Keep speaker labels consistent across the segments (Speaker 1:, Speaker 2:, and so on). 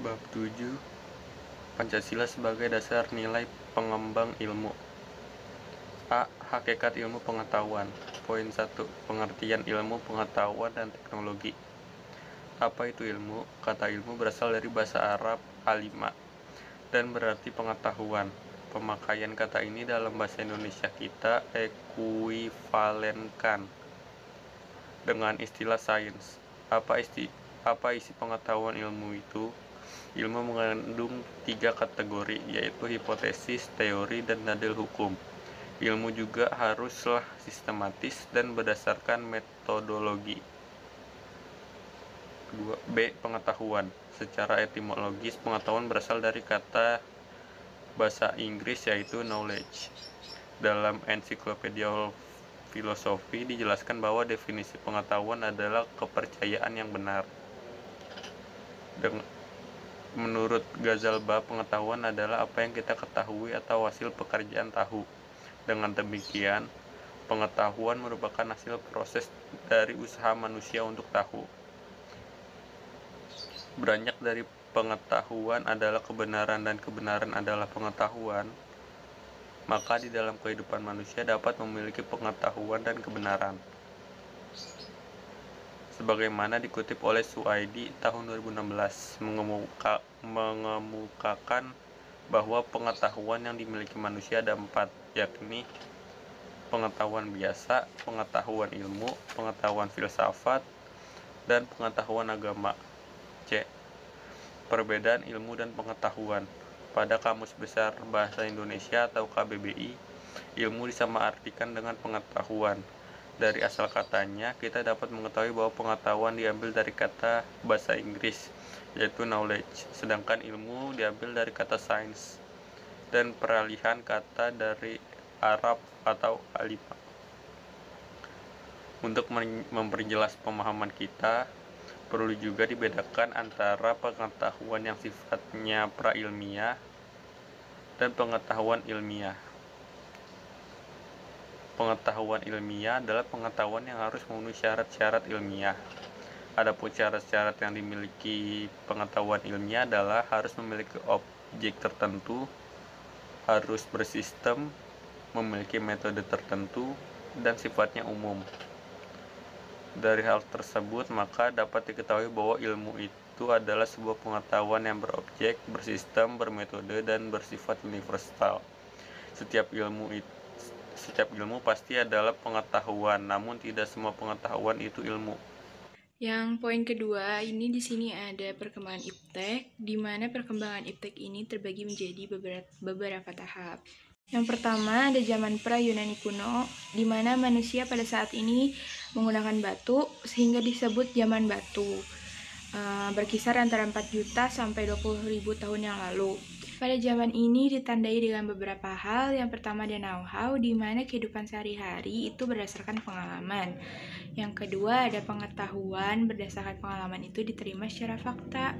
Speaker 1: Bab 7 Pancasila sebagai dasar nilai pengembang ilmu. A. Hakikat ilmu pengetahuan. Poin 1. Pengertian ilmu pengetahuan dan teknologi. Apa itu ilmu? Kata ilmu berasal dari bahasa Arab alima dan berarti pengetahuan. Pemakaian kata ini dalam bahasa Indonesia kita ekuivalenkan dengan istilah sains. Apa isi pengetahuan ilmu itu? Ilmu mengandung 3 kategori, yaitu hipotesis, teori, dan dalil hukum. Ilmu juga haruslah sistematis dan berdasarkan metodologi. B. Pengetahuan. Secara etimologis, pengetahuan berasal dari kata bahasa Inggris yaitu knowledge. Dalam ensiklopedia filosofi dijelaskan bahwa definisi pengetahuan adalah kepercayaan yang benar. Menurut Ghazalba, pengetahuan adalah apa yang kita ketahui atau hasil pekerjaan tahu. Dengan demikian, pengetahuan merupakan hasil proses dari usaha manusia untuk tahu. Beranjak dari pengetahuan adalah kebenaran dan kebenaran adalah pengetahuan, maka di dalam kehidupan manusia dapat memiliki pengetahuan dan kebenaran. Sebagaimana dikutip oleh Suaidi tahun 2016, mengemukakan bahwa pengetahuan yang dimiliki manusia ada 4, yakni pengetahuan biasa, pengetahuan ilmu, pengetahuan filsafat, dan pengetahuan agama. C. Perbedaan ilmu dan pengetahuan. Pada Kamus Besar Bahasa Indonesia atau KBBI, ilmu disamaartikan dengan pengetahuan. Dari asal katanya, kita dapat mengetahui bahwa pengetahuan diambil dari kata bahasa Inggris, yaitu knowledge, sedangkan ilmu diambil dari kata science, dan peralihan kata dari Arab atau alima. Untuk memperjelas pemahaman kita, perlu juga dibedakan antara pengetahuan yang sifatnya prailmiah dan pengetahuan ilmiah. Pengetahuan ilmiah adalah pengetahuan yang harus memenuhi syarat-syarat ilmiah. Adapun syarat-syarat yang dimiliki pengetahuan ilmiah adalah harus memiliki objek tertentu, harus bersistem, memiliki metode tertentu, dan sifatnya umum. Dari hal tersebut, maka dapat diketahui bahwa ilmu itu adalah sebuah pengetahuan yang berobjek, bersistem, bermetode, dan bersifat universal. Setiap ilmu pasti adalah pengetahuan, namun tidak semua pengetahuan itu ilmu.
Speaker 2: Yang poin kedua, ini di sini ada perkembangan iptek, di mana perkembangan iptek ini terbagi menjadi beberapa tahap. Yang pertama ada zaman pra-Yunani kuno, di mana manusia pada saat ini menggunakan batu sehingga disebut zaman batu. Berkisar antara 4 juta sampai 20.000 tahun yang lalu. Pada zaman ini ditandai dengan beberapa hal. Yang pertama ada know-how, di mana kehidupan sehari-hari itu berdasarkan pengalaman. Yang kedua ada pengetahuan, berdasarkan pengalaman itu diterima secara fakta.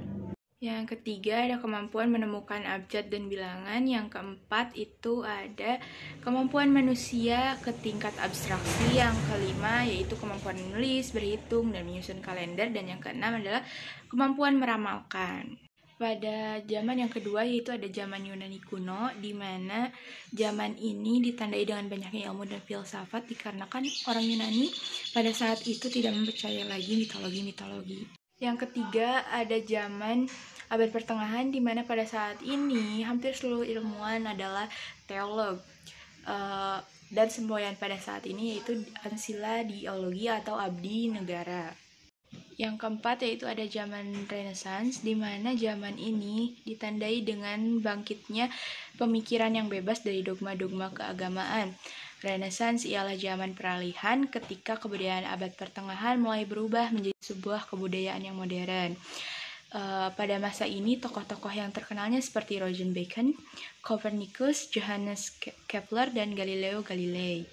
Speaker 2: Yang ketiga ada kemampuan menemukan abjad dan bilangan. Yang keempat itu ada kemampuan manusia ke tingkat abstraksi. Yang kelima yaitu kemampuan menulis, berhitung, dan menyusun kalender. Dan yang keenam adalah kemampuan meramalkan. Pada zaman yang kedua yaitu ada zaman Yunani kuno, di mana zaman ini ditandai dengan banyaknya ilmu dan filsafat dikarenakan orang Yunani pada saat itu tidak mempercayai lagi mitologi-mitologi. Yang ketiga ada zaman abad pertengahan, di mana pada saat ini hampir seluruh ilmuwan adalah teolog. Dan semboyan pada saat ini yaitu ansila diologi atau abdi negara. Yang keempat yaitu ada zaman Renaissance, di mana zaman ini ditandai dengan bangkitnya pemikiran yang bebas dari dogma-dogma keagamaan. Renaissance ialah zaman peralihan ketika kebudayaan abad pertengahan mulai berubah menjadi sebuah kebudayaan yang modern. Pada masa ini tokoh-tokoh yang terkenalnya seperti Roger Bacon, Copernicus, Johannes Kepler, dan Galileo Galilei.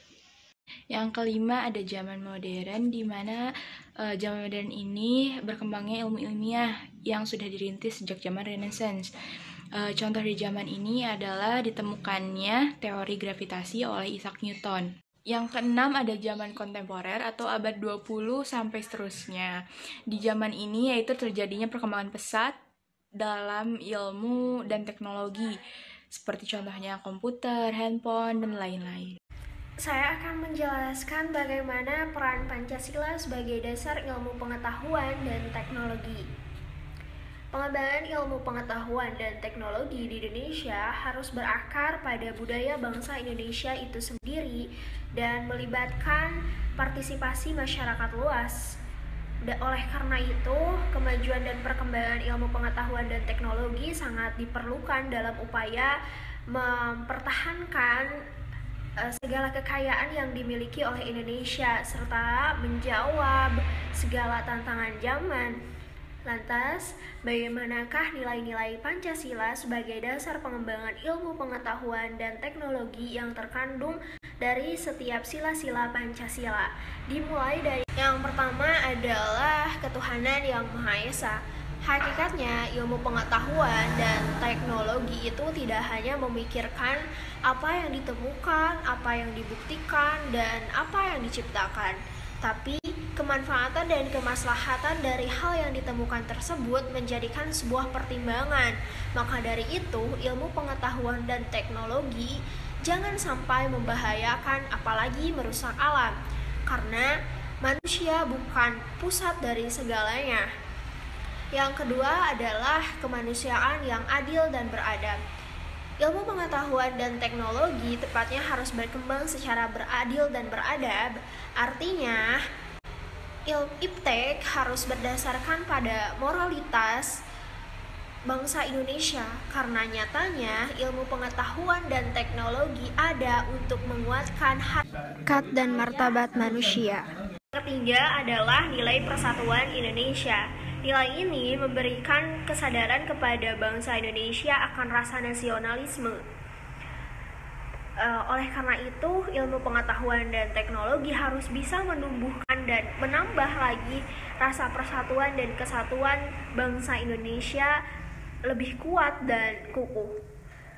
Speaker 2: Yang kelima ada zaman modern, di mana zaman modern ini berkembangnya ilmu ilmiah yang sudah dirintis sejak zaman Renaissance. Contoh di zaman ini adalah ditemukannya teori gravitasi oleh Isaac Newton. Yang keenam ada zaman kontemporer atau abad 20 sampai seterusnya. Di zaman ini yaitu terjadinya perkembangan pesat, dalam ilmu dan teknologi, seperti contohnya komputer, handphone, dan lain-lain.
Speaker 3: Saya akan menjelaskan bagaimana peran Pancasila sebagai dasar ilmu pengetahuan dan teknologi. Pengembangan ilmu pengetahuan dan teknologi di Indonesia harus berakar pada budaya bangsa Indonesia itu sendiri dan melibatkan partisipasi masyarakat luas. Oleh karena itu, kemajuan dan perkembangan ilmu pengetahuan dan teknologi sangat diperlukan dalam upaya mempertahankan segala kekayaan yang dimiliki oleh Indonesia serta menjawab segala tantangan zaman. Lantas, bagaimanakah nilai-nilai Pancasila sebagai dasar pengembangan ilmu pengetahuan dan teknologi yang terkandung dari setiap sila-sila Pancasila? Dimulai dari yang pertama adalah ketuhanan yang Maha Esa. Hakikatnya, ilmu pengetahuan dan teknologi itu tidak hanya memikirkan apa yang ditemukan, apa yang dibuktikan, dan apa yang diciptakan, tapi kemanfaatan dan kemaslahatan dari hal yang ditemukan tersebut menjadikan sebuah pertimbangan. Maka dari itu, ilmu pengetahuan dan teknologi jangan sampai membahayakan apalagi merusak alam, karena manusia bukan pusat dari segalanya. Yang kedua adalah kemanusiaan yang adil dan beradab. Ilmu pengetahuan dan teknologi tepatnya harus berkembang secara beradil dan beradab. Artinya, iptek harus berdasarkan pada moralitas bangsa Indonesia, karena nyatanya ilmu pengetahuan dan teknologi ada untuk menguatkan harkat dan martabat manusia. Ketiga adalah nilai persatuan Indonesia. Nilai ini memberikan kesadaran kepada bangsa Indonesia akan rasa nasionalisme. Oleh karena itu, ilmu pengetahuan dan teknologi harus bisa menumbuhkan dan menambah lagi rasa persatuan dan kesatuan bangsa Indonesia lebih kuat dan kukuh.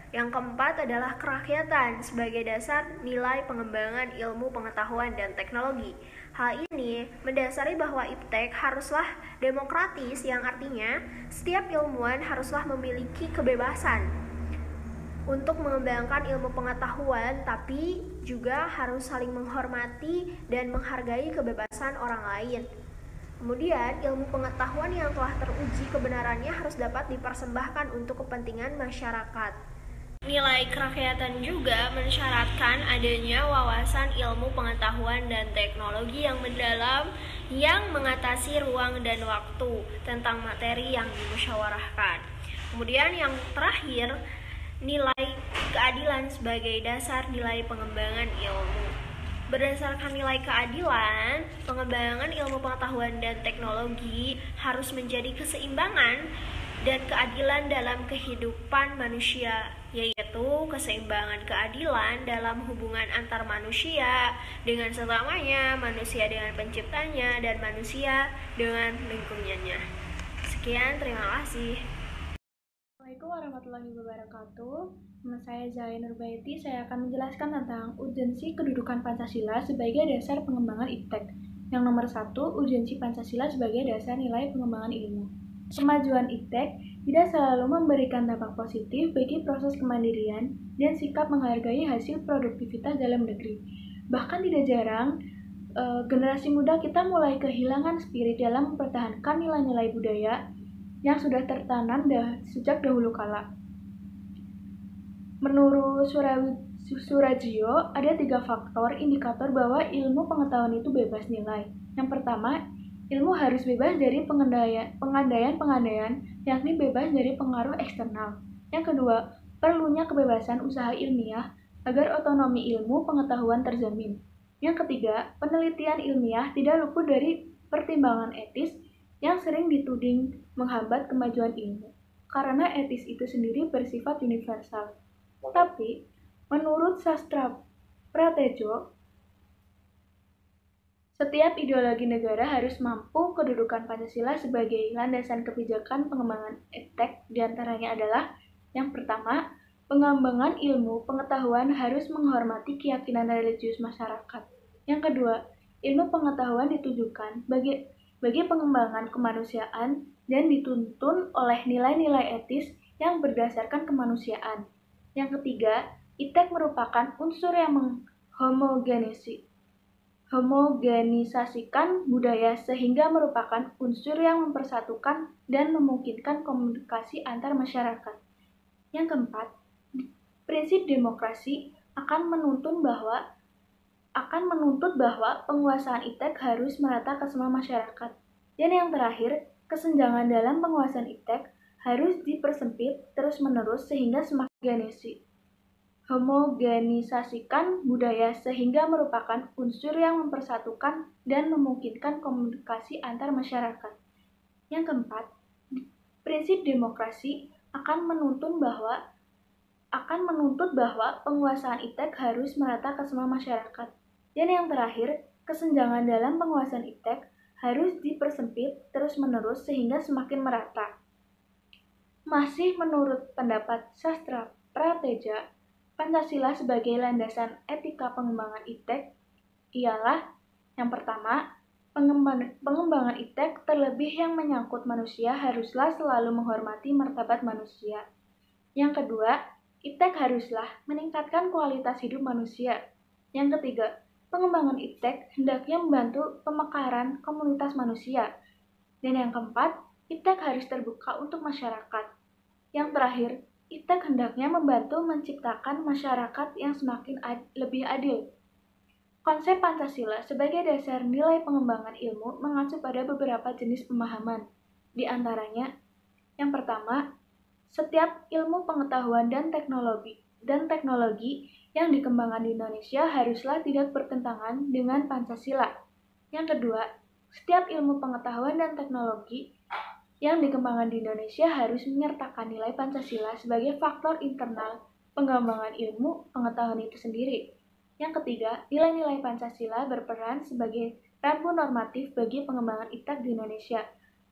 Speaker 3: Yang keempat adalah kerakyatan sebagai dasar nilai pengembangan ilmu pengetahuan dan teknologi. Hal ini mendasari bahwa iptek haruslah demokratis, yang artinya setiap ilmuwan haruslah memiliki kebebasan untuk mengembangkan ilmu pengetahuan, tapi juga harus saling menghormati dan menghargai kebebasan orang lain. Kemudian, ilmu pengetahuan yang telah teruji kebenarannya harus dapat dipersembahkan untuk kepentingan masyarakat. Nilai kerakyatan juga mensyaratkan adanya wawasan ilmu pengetahuan dan teknologi yang mendalam yang mengatasi ruang dan waktu tentang materi yang dimusyawarahkan. Kemudian yang terakhir, nilai keadilan sebagai dasar nilai pengembangan ilmu. Berdasarkan nilai keadilan, pengembangan ilmu pengetahuan dan teknologi harus menjadi keseimbangan dan keadilan dalam kehidupan manusia, yaitu keseimbangan keadilan dalam hubungan antar manusia dengan sesamanya, manusia dengan penciptanya, dan manusia dengan lingkungannya. Sekian, terima kasih.
Speaker 4: Assalamualaikum warahmatullahi wabarakatuh. Nama saya Zahra Nurbaiti. Saya akan menjelaskan tentang urgensi kedudukan Pancasila sebagai dasar pengembangan iptek. Yang nomor 1, urgensi Pancasila sebagai dasar nilai pengembangan ilmu. Kemajuan iptek tidak selalu memberikan dampak positif bagi proses kemandirian dan sikap menghargai hasil produktivitas dalam negeri. Bahkan tidak jarang, generasi muda kita mulai kehilangan spirit dalam mempertahankan nilai-nilai budaya yang sudah tertanam sejak dahulu kala. Menurut Surajio, ada 3 faktor indikator bahwa ilmu pengetahuan itu bebas nilai. Yang pertama, ilmu harus bebas dari pengandaian, yakni bebas dari pengaruh eksternal. Yang kedua, perlunya kebebasan usaha ilmiah agar otonomi ilmu pengetahuan terjamin. Yang ketiga, penelitian ilmiah tidak luput dari pertimbangan etis yang sering dituding menghambat kemajuan ilmu, karena etis itu sendiri bersifat universal. Tapi, menurut Sastra Pratejo, setiap ideologi negara harus mampu kedudukan Pancasila sebagai landasan kebijakan pengembangan iptek. Di antaranya adalah yang pertama, pengembangan ilmu pengetahuan harus menghormati keyakinan religius masyarakat. Yang kedua, ilmu pengetahuan ditujukan bagi pengembangan kemanusiaan dan dituntun oleh nilai-nilai etis yang berdasarkan kemanusiaan. Yang ketiga, IPTEK merupakan unsur yang homogenisasikan budaya sehingga merupakan unsur yang mempersatukan dan memungkinkan komunikasi antar masyarakat. Yang keempat, prinsip demokrasi akan menuntut bahwa penguasaan IPTEK harus merata ke semua masyarakat. Dan yang terakhir, kesenjangan dalam penguasaan IPTEK harus dipersempit terus-menerus sehingga semakin homogenisasikan budaya sehingga merupakan unsur yang mempersatukan dan memungkinkan komunikasi antar masyarakat. Yang keempat, prinsip demokrasi akan menuntut bahwa penguasaan IPTEK harus merata ke semua masyarakat. Dan yang terakhir, kesenjangan dalam penguasaan IPTEK harus dipersempit terus-menerus sehingga semakin merata. Masih menurut pendapat sastra Prateja, Pancasila sebagai landasan etika pengembangan IPTEK ialah yang pertama, pengembangan IPTEK terlebih yang menyangkut manusia haruslah selalu menghormati martabat manusia. Yang kedua, IPTEK haruslah meningkatkan kualitas hidup manusia. Yang ketiga, pengembangan IPTEK hendaknya membantu pemekaran komunitas manusia. Dan yang keempat, IPTEK harus terbuka untuk masyarakat. Yang terakhir, IPTEK hendaknya membantu menciptakan masyarakat yang semakin lebih adil. Konsep Pancasila sebagai dasar nilai pengembangan ilmu mengacu pada beberapa jenis pemahaman. Di antaranya, yang pertama, setiap ilmu pengetahuan dan teknologi yang dikembangkan di Indonesia haruslah tidak bertentangan dengan Pancasila. Yang kedua, setiap ilmu pengetahuan dan teknologi yang dikembangkan di Indonesia harus menyertakan nilai Pancasila sebagai faktor internal pengembangan ilmu pengetahuan itu sendiri. Yang ketiga, nilai-nilai Pancasila berperan sebagai rambu normatif bagi pengembangan IPTEK di Indonesia.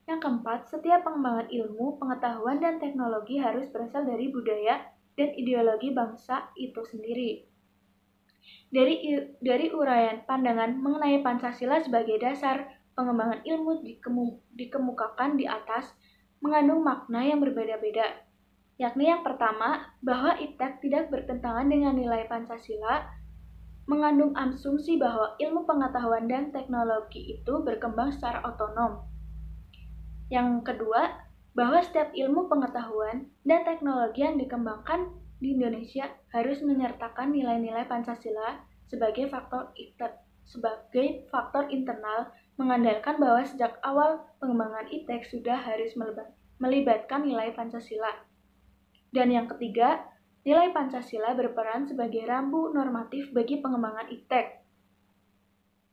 Speaker 4: Yang keempat, setiap pengembangan ilmu, pengetahuan, dan teknologi harus berasal dari budaya dan ideologi bangsa itu sendiri. Dari uraian pandangan mengenai Pancasila sebagai dasar pengembangan ilmu dikemukakan di atas mengandung makna yang berbeda-beda, yakni yang pertama, bahwa IPTEK tidak bertentangan dengan nilai Pancasila, mengandung asumsi bahwa ilmu pengetahuan dan teknologi itu berkembang secara otonom. Yang kedua, bahwa setiap ilmu pengetahuan dan teknologi yang dikembangkan di Indonesia harus menyertakan nilai-nilai Pancasila sebagai faktor internal, mengandalkan bahwa sejak awal pengembangan IPTEK sudah harus melibatkan nilai Pancasila. Dan yang ketiga, nilai Pancasila berperan sebagai rambu normatif bagi pengembangan IPTEK.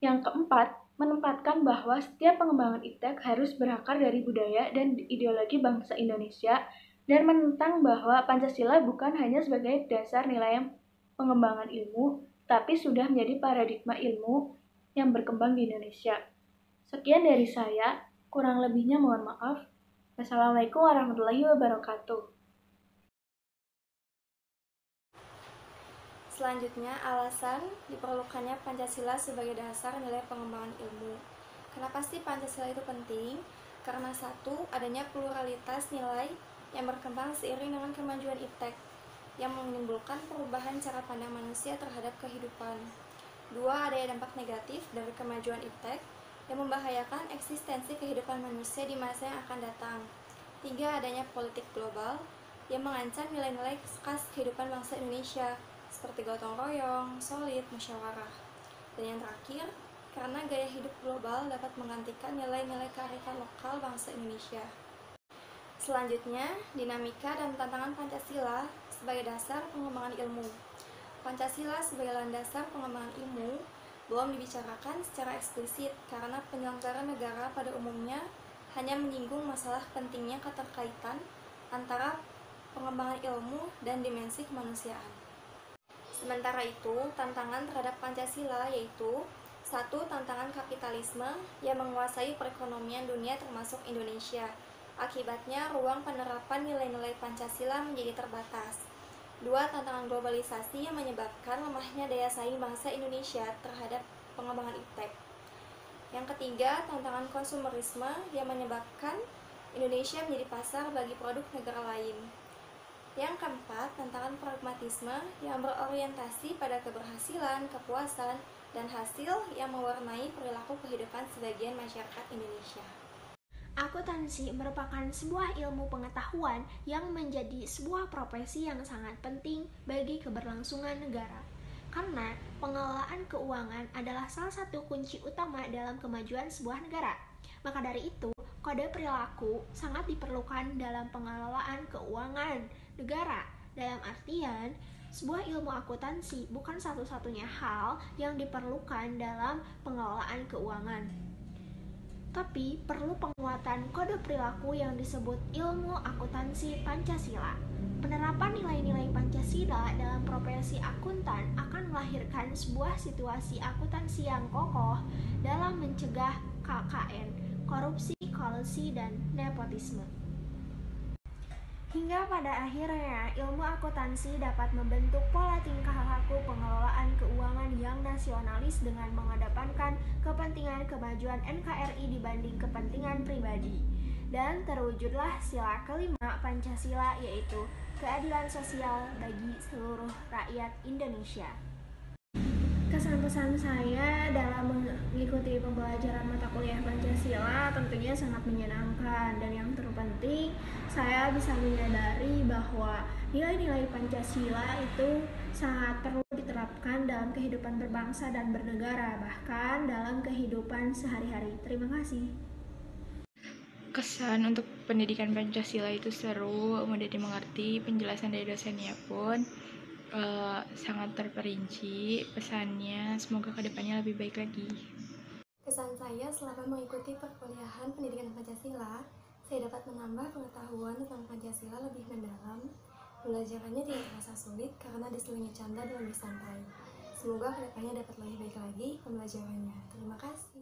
Speaker 4: Yang keempat, menempatkan bahwa setiap pengembangan IPTEK harus berakar dari budaya dan ideologi bangsa Indonesia dan menentang bahwa Pancasila bukan hanya sebagai dasar nilai pengembangan ilmu, tapi sudah menjadi paradigma ilmu yang berkembang di Indonesia. Sekian dari saya, kurang lebihnya mohon maaf. Wassalamualaikum warahmatullahi wabarakatuh.
Speaker 5: Selanjutnya, alasan diperlukannya Pancasila sebagai dasar nilai pengembangan ilmu. Kenapa sih Pancasila itu penting? Karena satu, adanya pluralitas nilai yang berkembang seiring dengan kemajuan IPTEK yang menimbulkan perubahan cara pandang manusia terhadap kehidupan. Dua, adanya dampak negatif dari kemajuan IPTEK yang membahayakan eksistensi kehidupan manusia di masa yang akan datang. Tiga, adanya politik global yang mengancam nilai-nilai khas kehidupan bangsa Indonesia seperti gotong royong, solid, musyawarah. Dan yang terakhir, karena gaya hidup global dapat menggantikan nilai-nilai kearifan lokal bangsa Indonesia. Selanjutnya, dinamika dan tantangan Pancasila sebagai dasar pengembangan ilmu. Pancasila sebagai landasan pengembangan ilmu belum dibicarakan secara eksplisit karena penyelenggara negara pada umumnya hanya menyinggung masalah pentingnya keterkaitan antara pengembangan ilmu dan dimensi kemanusiaan. Sementara itu, tantangan terhadap Pancasila yaitu 1. Tantangan kapitalisme yang menguasai perekonomian dunia termasuk Indonesia. Akibatnya, ruang penerapan nilai-nilai Pancasila menjadi terbatas. 2. Tantangan globalisasi yang menyebabkan lemahnya daya saing bangsa Indonesia terhadap pengembangan IPTEK. Yang ketiga, tantangan konsumerisme yang menyebabkan Indonesia menjadi pasar bagi produk negara lain. Yang keempat, tantangan pragmatisme yang berorientasi pada keberhasilan, kepuasan, dan hasil yang mewarnai perilaku kehidupan sebagian masyarakat Indonesia.
Speaker 3: Akuntansi merupakan sebuah ilmu pengetahuan yang menjadi sebuah profesi yang sangat penting bagi keberlangsungan negara. Karena pengelolaan keuangan adalah salah satu kunci utama dalam kemajuan sebuah negara. Maka dari itu, kode perilaku sangat diperlukan dalam pengelolaan keuangan negara. Dalam artian, sebuah ilmu akuntansi bukan satu-satunya hal yang diperlukan dalam pengelolaan keuangan, tapi perlu penguatan kode perilaku yang disebut ilmu akuntansi Pancasila. Penerapan nilai-nilai Pancasila dalam profesi akuntan akan melahirkan sebuah situasi akuntansi yang kokoh dalam mencegah KKN, korupsi, kolusi, dan nepotisme. Hingga pada akhirnya, ilmu akuntansi dapat membentuk pola tingkah laku pengelolaan keuangan yang nasionalis dengan mengedepankan kepentingan kemajuan NKRI dibanding kepentingan pribadi. Dan terwujudlah sila kelima Pancasila, yaitu keadilan sosial bagi seluruh rakyat Indonesia. Kesan-pesan saya dalam mengikuti pembelajaran mata kuliah Pancasila tentunya sangat menyenangkan, dan yang terpenting saya bisa menyadari bahwa nilai-nilai Pancasila itu sangat perlu diterapkan dalam kehidupan berbangsa dan bernegara, bahkan dalam kehidupan sehari-hari. Terima kasih.
Speaker 2: Kesan untuk pendidikan Pancasila itu seru, mudah dimengerti, penjelasan dari dosennya pun sangat terperinci. Pesannya semoga kedepannya lebih baik lagi.
Speaker 5: Kesan saya selama mengikuti perkuliahan pendidikan Pancasila, saya dapat menambah pengetahuan tentang Pancasila lebih mendalam. Belajarannya tidak terasa sulit karena diselingi canda dan lebih santai. Semoga kedepannya dapat lebih baik lagi pembelajarannya. Terima kasih.